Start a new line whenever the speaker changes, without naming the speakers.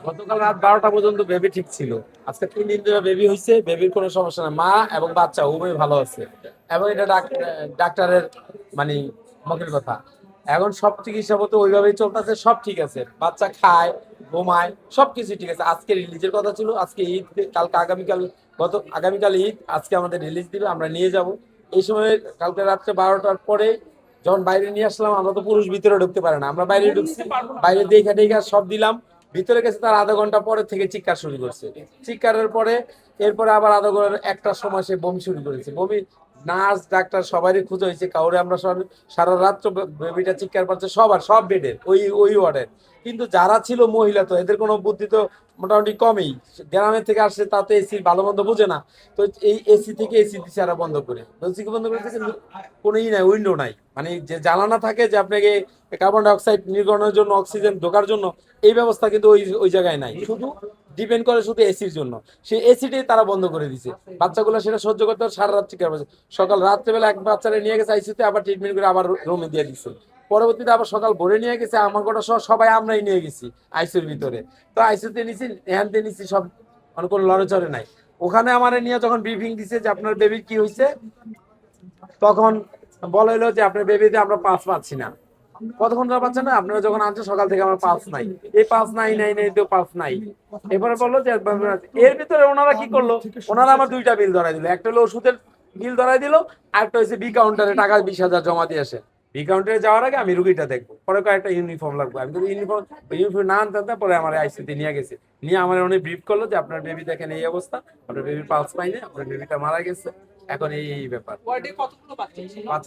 গতকাল রাত 12টা পর্যন্ত বেবি ঠিক ছিল। আজকে 3 দিন ধরে বেবি হয়েছে, বেবির কোনো সমস্যা না, মা এবং বাচ্চা উভয় ভালো আছে। এবং এটা ডাক্তারের মানে মুখের কথা। এখন সব চিকিৎসা মতো ওইভাবেই চলতেছে, সব ঠিক আছে, বাচ্চা খায়, ঘুমায়, সবকিছু ঠিক আছে। আজকে রিলিজের কথা ছিল, আজকে ঈদ, কালকে আগামীকাল, আগামীকাল ঈদ, আজকে আমাদের রিলিজ দিবে, আমরা নিয়ে যাব। এই সময় কালকে রাত্রে 12টার পরে যখন বাইরে নিয়ে আসলাম, আমরা তো পুরুষ ভিতরে ঢুকতে পারে না, আমরা বাইরে ঢুকছি, বাইরে দেখা টেখা সব দিলাম। ভিতরে গেছে, তার আধা ঘন্টা পরে থেকে চিৎকার শুরু করছে। চিৎকারের পরে এরপরে আবার আধা ঘন্টা একটার সময় সে বমি শুরু করেছে। বমি, নার্স ডাক্তার সবারই খুঁজে হয়েছে, কাউরে আমরা সারা রাত্র বেবিটা চিৎকার পাচ্ছে, সবার, সব বেডের, ওই ওই ওয়ার্ডের। কিন্তু যারা ছিল মহিলা, তো এদের কোনো বুদ্ধি তো মোটামুটি কমই, গ্রামের থেকে আসছে, তাতে এসির ভালো মন্দ বোঝে না। তো এই এসি থেকে এসি দিচ্ছে আরো বন্ধ করে, এসি বন্ধ করেছে, কিন্তু কোনো ই নাই, উইন্ডো নাই, মানে যে জ্বালানা থাকে যে আপনাকে কার্বন ডাই অক্সাইড নির্গমনের জন্য, অক্সিজেন ঢোকার জন্য, এই ব্যবস্থা কিন্তু ওই ওই জায়গায় নাই। শুধু ডিপেন্ড করে শুধু এসির জন্য, সেই এসিটাই তারা বন্ধ করে দিছে। বাচ্চাগুলো সেটা সহ্য করতে পারে, সারা রাত চিৎকার পাচ্ছে। সকাল রাত্রেবেলা এক বাচ্চারা নিয়ে গেছে আইসিইউতে, আবার ট্রিটমেন্ট করে আবার রুমে দিয়ে দিচ্ছে। পরবর্তীতে আবার সকাল ভোরে নিয়ে গেছে, আমার গোটা সহ সবাই আমরাই নিয়ে গেছি আইসিইউর ভিতরে। তো আইসিইউতে নিছি, হ্যান্ডে নিছি, সব মানে কোনো লড়েচড়ে নাই। ওখানে আমার নিয়ে যখন ব্রিফিং দিছে যে আপনার বেবির কি হয়েছে, তখন বলা হলো যে আপনার বেবিতে আমরা পাস পাচ্ছি না। কতক্ষণ ধরে পাচ্ছেন না, আপনারা যখন আনছেন সকাল থেকে আমার পাস নাই, এই পাস নাই নাই নাই, তো পাস নাই। এবারে বললো যে এর ভিতরে ওনারা কি করলো, ওনারা আমার দুইটা বিল ধরাই দিল। একটা হলো ওষুধের বিল ধরাই দিল, আর একটা হচ্ছে বি কাউন্টারে টাকা 20,000 জমা দিয়ে আসে। বি কাউন্টারে যাওয়ার আগে আমি রুগীটা দেখবো, পরে কয়েকটা ইউনিফর্ম লাগবে, আমি তো ইউনিফর্ম না আনতে, পরে আমার আইসিতে নিয়ে গেছে। নিয়ে আমার অনেক ব্রিফ করলো যে আপনার বেবি দেখেন এই অবস্থা, আপনার বেবির পালস পাই না, আপনার বেবিটা মারা গেছে, এখন এই ব্যাপার। বাচ্চা